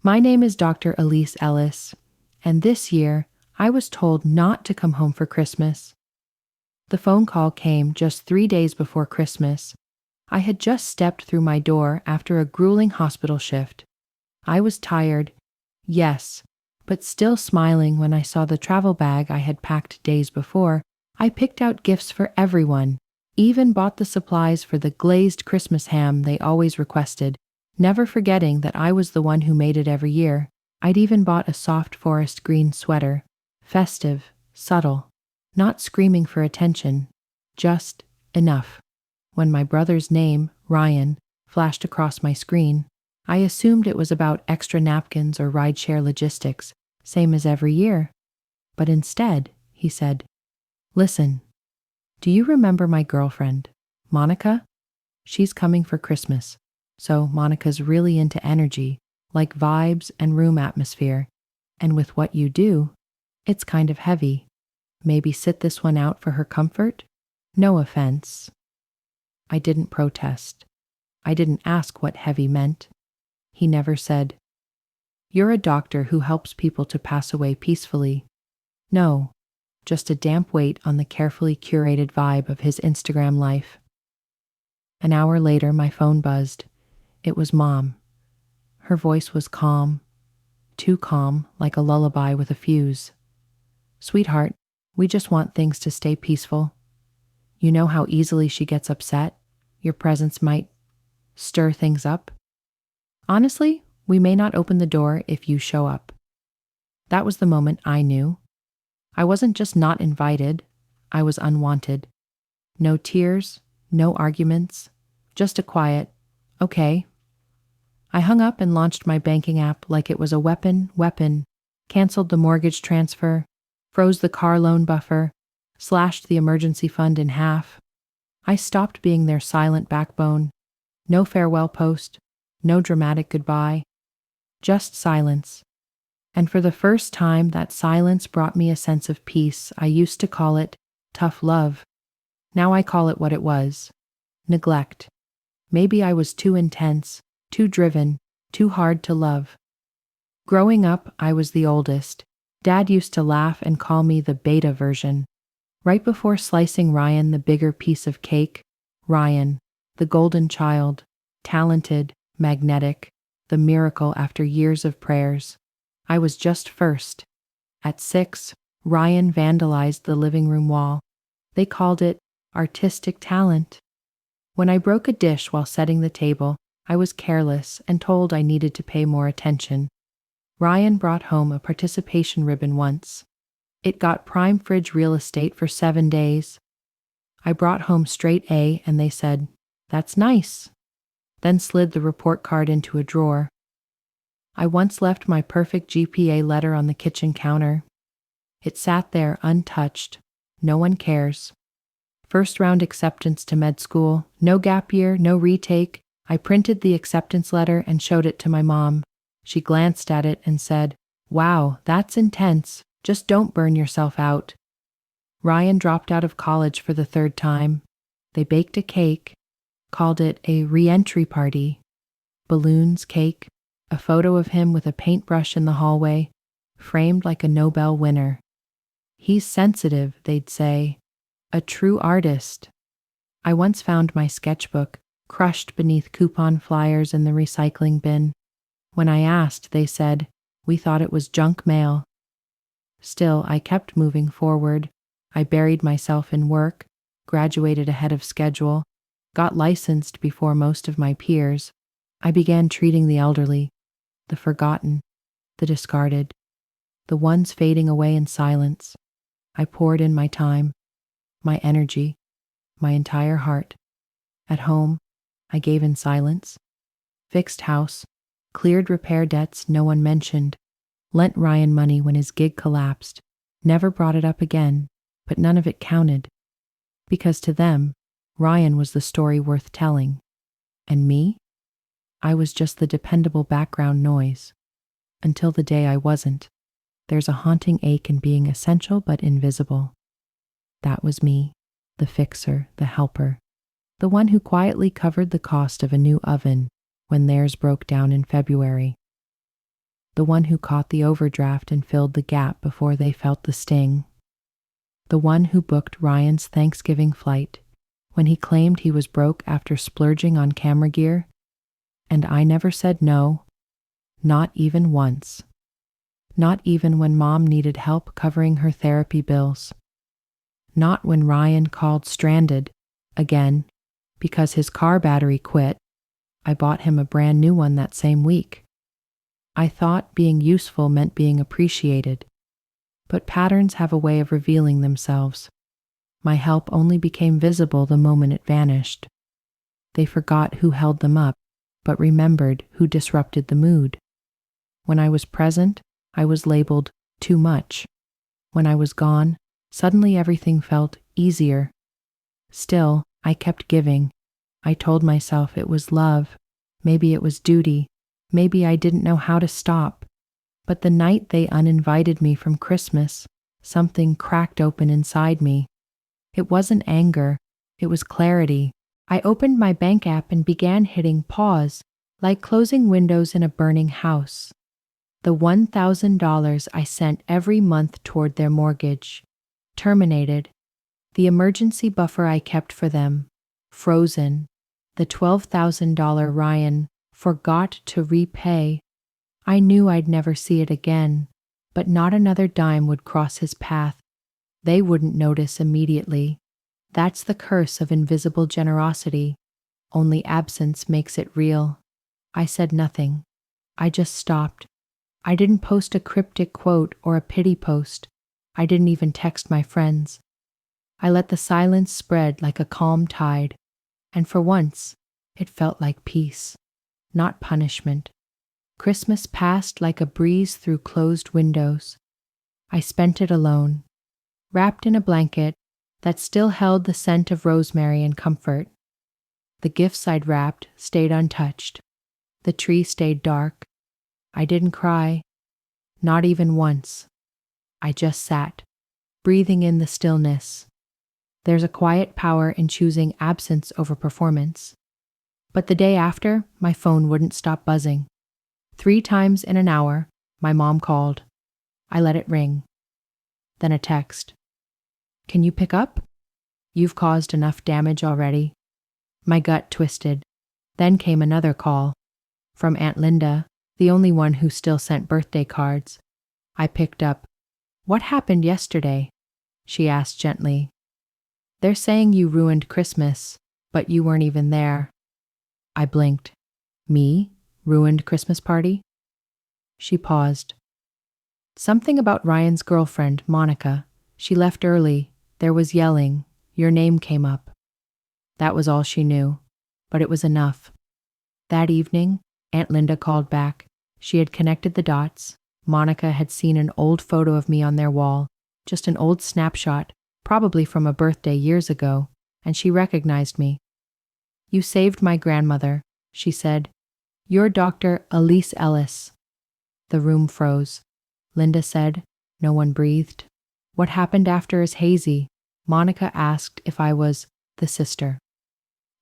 My name is Dr. Elise Ellis, and this year I was told not to come home for Christmas. The phone call came just 3 days before Christmas. I had just stepped through my door after a grueling hospital shift. I was tired, yes, but still smiling when I saw the travel bag I had packed days before. I picked out gifts for everyone, even bought the supplies for the glazed Christmas ham they always requested, never forgetting that I was the one who made it every year. I'd even bought a soft forest green sweater, festive, subtle, not screaming for attention, just enough. When my brother's name, Ryan, flashed across my screen, I assumed it was about extra napkins or rideshare logistics, same as every year. But instead, he said, "Listen, do you remember my girlfriend, Monica? She's coming for Christmas. So Monica's really into energy, like vibes and room atmosphere. And with what you do, it's kind of heavy. Maybe sit this one out for her comfort? No offense." I didn't protest. I didn't ask what heavy meant. He never said, "You're a doctor who helps people to pass away peacefully." No, just a damp weight on the carefully curated vibe of his Instagram life. An hour later, my phone buzzed. It was Mom. Her voice was calm, too calm, like a lullaby with a fuse. "Sweetheart, we just want things to stay peaceful. You know how easily she gets upset? Your presence might stir things up. Honestly, we may not open the door if you show up." That was the moment I knew. I wasn't just not invited, I was unwanted. No tears, no arguments, just a quiet, "Okay." I hung up and launched my banking app like it was a weapon, canceled the mortgage transfer, froze the car loan buffer, slashed the emergency fund in half. I stopped being their silent backbone. No farewell post, no dramatic goodbye, just silence. And for the first time, that silence brought me a sense of peace. I used to call it tough love. Now I call it what it was: neglect. Maybe I was too intense, too driven, too hard to love. Growing up, I was the oldest. Dad used to laugh and call me the beta version. Right before slicing Ryan the bigger piece of cake, Ryan, the golden child, talented, magnetic, the miracle after years of prayers. I was just first. At 6, Ryan vandalized the living room wall. They called it artistic talent. When I broke a dish while setting the table, I was careless and told I needed to pay more attention. Ryan brought home a participation ribbon once. It got prime fridge real estate for 7 days. I brought home straight A and they said, "That's nice." Then slid the report card into a drawer. I once left my perfect GPA letter on the kitchen counter. It sat there untouched. No one cares. First round acceptance to med school, no gap year, no retake. I printed the acceptance letter and showed it to my mom. She glanced at it and said, "Wow, that's intense. Just don't burn yourself out." Ryan dropped out of college for the 3rd time. They baked a cake, called it a re-entry party. Balloons, cake, a photo of him with a paintbrush in the hallway, framed like a Nobel winner. "He's sensitive," they'd say. "A true artist." I once found my sketchbook crushed beneath coupon flyers in the recycling bin. When I asked, they said, "We thought it was junk mail." Still, I kept moving forward. I buried myself in work, graduated ahead of schedule, got licensed before most of my peers. I began treating the elderly, the forgotten, the discarded, the ones fading away in silence. I poured in my time, my energy, my entire heart. At home, I gave in silence, fixed house, cleared repair debts no one mentioned, lent Ryan money when his gig collapsed, never brought it up again, but none of it counted. Because to them, Ryan was the story worth telling. And me? I was just the dependable background noise. Until the day I wasn't. There's a haunting ache in being essential but invisible. That was me, the fixer, the helper, the one who quietly covered the cost of a new oven when theirs broke down in February. the one who caught the overdraft and filled the gap before they felt the sting. The one who booked Ryan's Thanksgiving flight when he claimed he was broke after splurging on camera gear. And I never said no, not even once. Not even when Mom needed help covering her therapy bills. Not when Ryan called stranded, again, because his car battery quit. I bought him a brand new one that same week. I thought being useful meant being appreciated, but patterns have a way of revealing themselves. My help only became visible the moment it vanished. They forgot who held them up, but remembered who disrupted the mood. When I was present, I was labeled too much. When I was gone, suddenly everything felt easier. Still, I kept giving. I told myself it was love. Maybe it was duty. Maybe I didn't know how to stop. But the night they uninvited me from Christmas, something cracked open inside me. It wasn't anger. It was clarity. I opened my bank app and began hitting pause, like closing windows in a burning house. The $1,000 I sent every month toward their mortgage, terminated. The emergency buffer I kept for them, frozen. The $12,000 Ryan forgot to repay. I knew I'd never see it again, but not another dime would cross his path. They wouldn't notice immediately. That's the curse of invisible generosity. Only absence makes it real. I said nothing. I just stopped. I didn't post a cryptic quote or a pity post. I didn't even text my friends. I let the silence spread like a calm tide, and for once, it felt like peace, not punishment. Christmas passed like a breeze through closed windows. I spent it alone, wrapped in a blanket that still held the scent of rosemary and comfort. The gifts I'd wrapped stayed untouched. The tree stayed dark. I didn't cry, not even once. I just sat, breathing in the stillness. There's a quiet power in choosing absence over performance. But the day after, my phone wouldn't stop buzzing. 3 times in an hour, my mom called. I let it ring. Then a text. Can you pick up? You've caused enough damage already. My gut twisted. Then came another call. From Aunt Linda, the only one who still sent birthday cards. I picked up. What happened yesterday? She asked gently. They're saying you ruined Christmas, but you weren't even there. I blinked. Me? Ruined Christmas party? She paused. Something about Ryan's girlfriend, Monica. She left early. There was yelling. Your name came up. That was all she knew, but it was enough. That evening, Aunt Linda called back. She had connected the dots. Monica had seen an old photo of me on their wall, just an old snapshot, probably from a birthday years ago, and she recognized me. You saved my grandmother, she said. You're Dr. Elise Ellis. The room froze. Linda said. No one breathed. What happened after is hazy. Monica asked if I was the sister.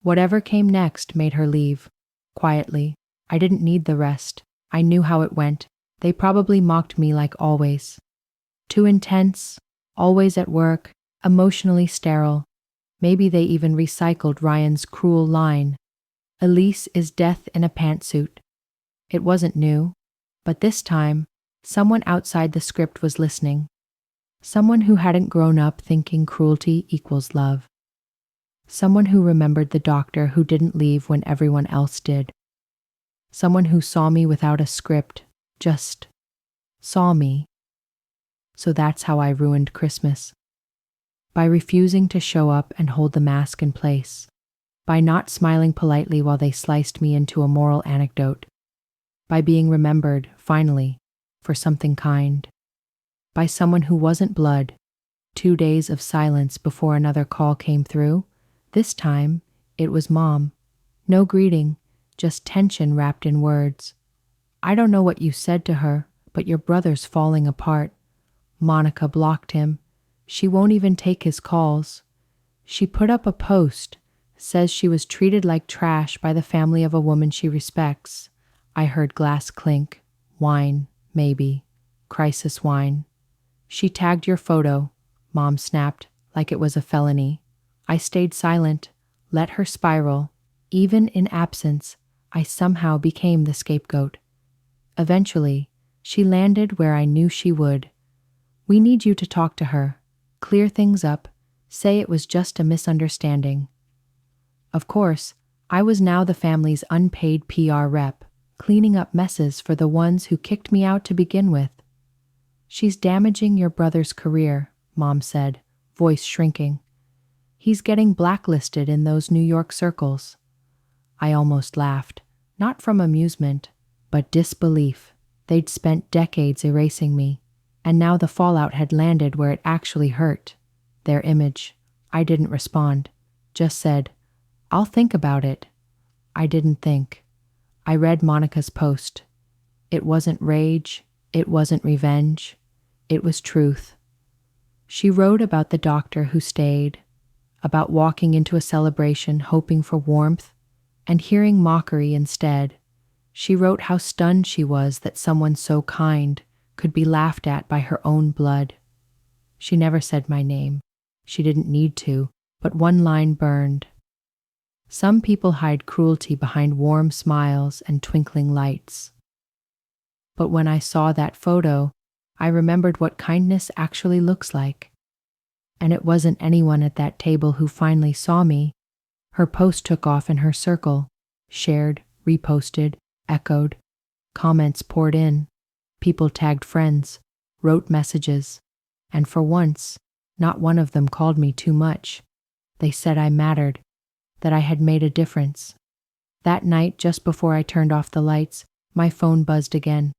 Whatever came next made her leave. Quietly. I didn't need the rest. I knew how it went. They probably mocked me like always. Too intense, always at work, emotionally sterile. Maybe they even recycled Ryan's cruel line. Elise is death in a pantsuit. It wasn't new, but this time, someone outside the script was listening. Someone who hadn't grown up thinking cruelty equals love. Someone who remembered the doctor who didn't leave when everyone else did. Someone who saw me without a script, just saw me. So that's how I ruined Christmas. By refusing to show up and hold the mask in place. By not smiling politely while they sliced me into a moral anecdote. By being remembered, finally, for something kind. By someone who wasn't blood. 2 days of silence before another call came through. This time, it was Mom. No greeting, just tension wrapped in words. I don't know what you said to her, but your brother's falling apart. Monica blocked him. She won't even take his calls. She put up a post, says she was treated like trash by the family of a woman she respects. I heard glass clink, wine, Maybe. Crisis whine. She tagged your photo, Mom snapped, like it was a felony. I stayed silent, let her spiral. Even in absence, I somehow became the scapegoat. Eventually, she landed where I knew she would. We need you to talk to her, clear things up, say it was just a misunderstanding. Of course, I was now the family's unpaid PR rep, cleaning up messes for the ones who kicked me out to begin with. She's damaging your brother's career, Mom said, voice shrinking. He's getting blacklisted in those New York circles. I almost laughed, not from amusement, but disbelief. They'd spent decades erasing me, and now the fallout had landed where it actually hurt. Their image. I didn't respond, just said, I'll think about it. I didn't think. I read Monica's post. It wasn't rage, it wasn't revenge, it was truth. She wrote about the doctor who stayed, about walking into a celebration hoping for warmth and hearing mockery instead. She wrote how stunned she was that someone so kind could be laughed at by her own blood. She never said my name. She didn't need to, but one line burned. Some people hide cruelty behind warm smiles and twinkling lights. But when I saw that photo, I remembered what kindness actually looks like. And it wasn't anyone at that table who finally saw me. Her post took off in her circle, shared, reposted, echoed. Comments poured in. People tagged friends, wrote messages, and for once, not one of them called me too much. They said I mattered, that I had made a difference. That night, just before I turned off the lights, my phone buzzed again.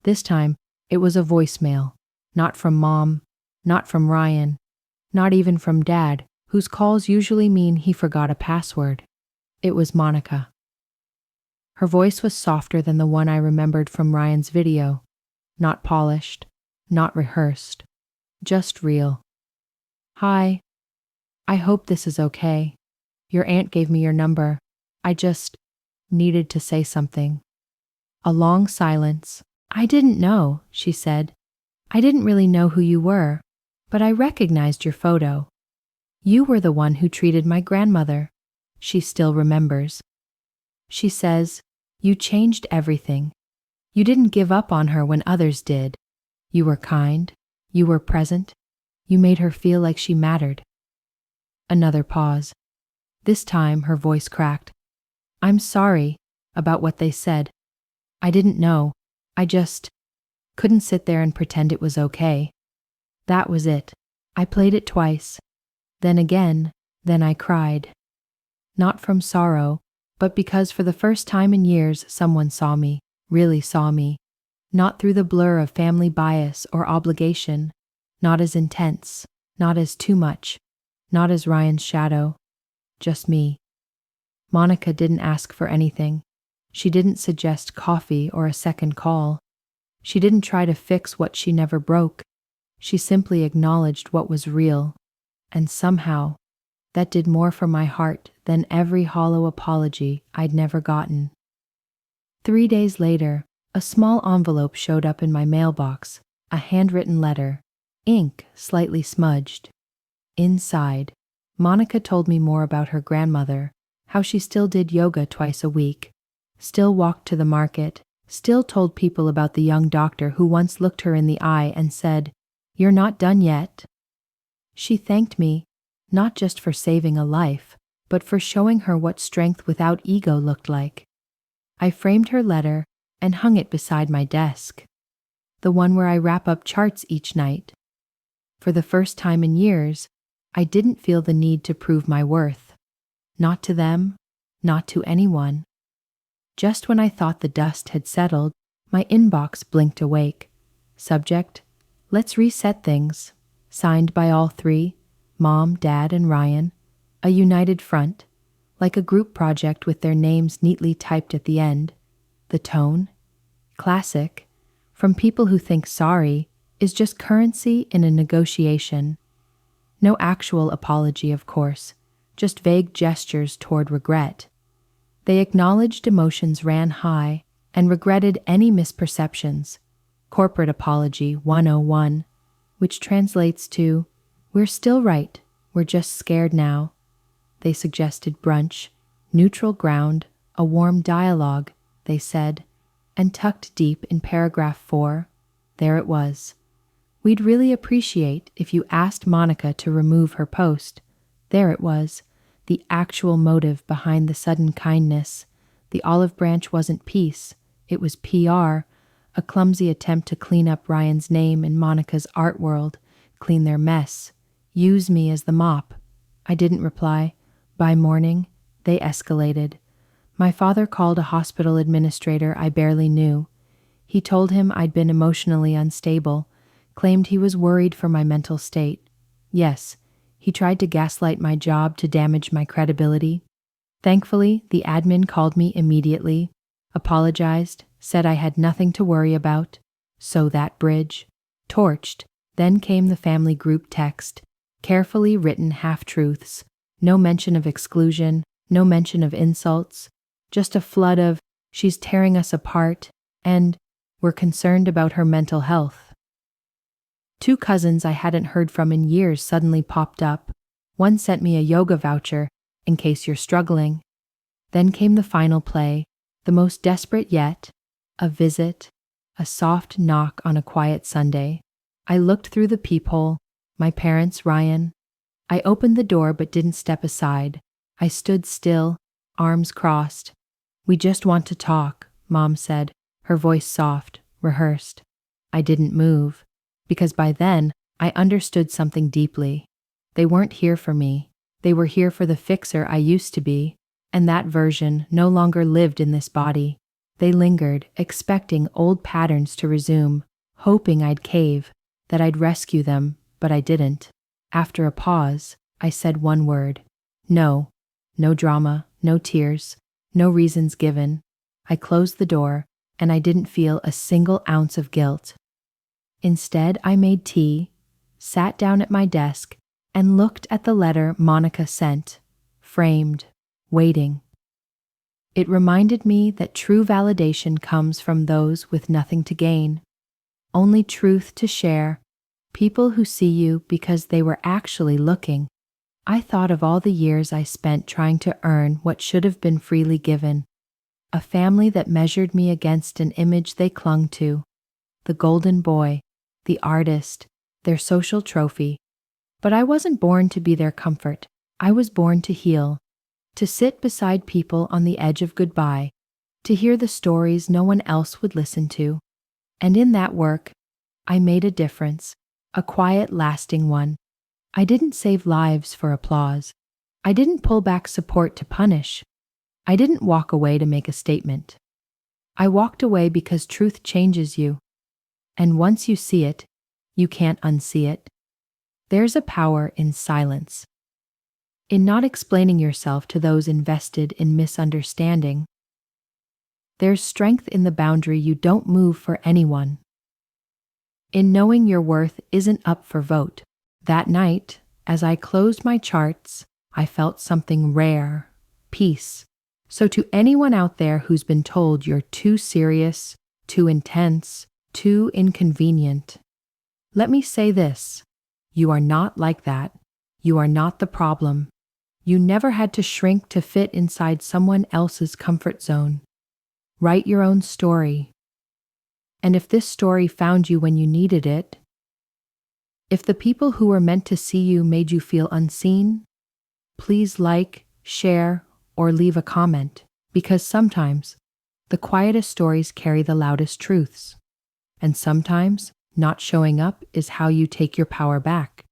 This time, it was a voicemail, not from Mom, not from Ryan, not even from Dad, whose calls usually mean he forgot a password. It was Monica. Her voice was softer than the one I remembered from Ryan's video, not polished, not rehearsed, just real. Hi. I hope this is okay. Your aunt gave me your number. I just needed to say something. A long silence. I didn't know, she said. I didn't really know who you were, but I recognized your photo. You were the one who treated my grandmother. She still remembers. She says, you changed everything. You didn't give up on her when others did. You were kind. You were present. You made her feel like she mattered. Another pause. This time her voice cracked. I'm sorry about what they said. I didn't know. I just couldn't sit there and pretend it was okay. That was it. I played it twice. Then again, then I cried. Not from sorrow, but because for the first time in years someone saw me, really saw me. Not through the blur of family bias or obligation, not as intense, not as too much, not as Ryan's shadow, just me. Monica didn't ask for anything. She didn't suggest coffee or a second call. She didn't try to fix what she never broke. She simply acknowledged what was real, and somehow, that did more for my heart than every hollow apology I'd never gotten. 3 days later, a small envelope showed up in my mailbox, a handwritten letter, ink slightly smudged. Inside, Monica told me more about her grandmother, how she still did yoga twice a week, still walked to the market, still told people about the young doctor who once looked her in the eye and said, "You're not done yet." She thanked me, not just for saving a life, but for showing her what strength without ego looked like. I framed her letter and hung it beside my desk, the one where I wrap up charts each night. For the first time in years, I didn't feel the need to prove my worth. Not to them, not to anyone. Just when I thought the dust had settled, my inbox blinked awake. Subject, let's reset things. Signed by all three, Mom, Dad, and Ryan. A united front, like a group project with their names neatly typed at the end. The tone? Classic. From people who think sorry is just currency in a negotiation. No actual apology, of course, just vague gestures toward regret. They acknowledged emotions ran high and regretted any misperceptions, Corporate Apology 101, which translates to, "We're still right, we're just scared now." They suggested brunch, neutral ground, a warm dialogue, they said, and tucked deep in paragraph 4, there it was. "We'd really appreciate if you asked Monica to remove her post." There it was, the actual motive behind the sudden kindness. The olive branch wasn't peace, it was PR, a clumsy attempt to clean up Ryan's name in Monica's art world, clean their mess, use me as the mop. I didn't reply. By morning, they escalated. My father called a hospital administrator I barely knew. He told him I'd been emotionally unstable, claimed he was worried for my mental state. Yes, he tried to gaslight my job to damage my credibility. Thankfully, the admin called me immediately, apologized, said I had nothing to worry about. So that bridge, torched. Then came the family group text, carefully written half-truths, no mention of exclusion, no mention of insults, just a flood of, "She's tearing us apart," and "We're concerned about her mental health." 2 cousins I hadn't heard from in years suddenly popped up. One sent me a yoga voucher, in case you're struggling. Then came the final play, the most desperate yet, a visit, a soft knock on a quiet Sunday. I looked through the peephole, my parents, Ryan. I opened the door but didn't step aside. I stood still, arms crossed. "We just want to talk," Mom said, her voice soft, rehearsed. I didn't move, because by then I understood something deeply. They weren't here for me. They were here for the fixer I used to be, and that version no longer lived in this body. They lingered, expecting old patterns to resume, hoping I'd cave, that I'd rescue them, but I didn't. After a pause, I said one word. No. No drama, no tears, no reasons given. I closed the door, and I didn't feel a single ounce of guilt. Instead, I made tea, sat down at my desk, and looked at the letter Monica sent, framed, waiting. It reminded me that true validation comes from those with nothing to gain, only truth to share, people who see you because they were actually looking. I thought of all the years I spent trying to earn what should have been freely given, a family that measured me against an image they clung to, the golden boy, the artist, their social trophy. But I wasn't born to be their comfort. I was born to heal, to sit beside people on the edge of goodbye, to hear the stories no one else would listen to. And in that work, I made a difference, a quiet, lasting one. I didn't save lives for applause. I didn't pull back support to punish. I didn't walk away to make a statement. I walked away because truth changes you. And once you see it, you can't unsee it. There's a power in silence, in not explaining yourself to those invested in misunderstanding. There's strength in the boundary you don't move for anyone, in knowing your worth isn't up for vote. That night, as I closed my charts, I felt something rare, peace. So to anyone out there who's been told you're too serious, too intense, too inconvenient, let me say this. You are not like that. You are not the problem. You never had to shrink to fit inside someone else's comfort zone. Write your own story. And if this story found you when you needed it, if the people who were meant to see you made you feel unseen, please like, share, or leave a comment, because sometimes the quietest stories carry the loudest truths. And sometimes not showing up is how you take your power back.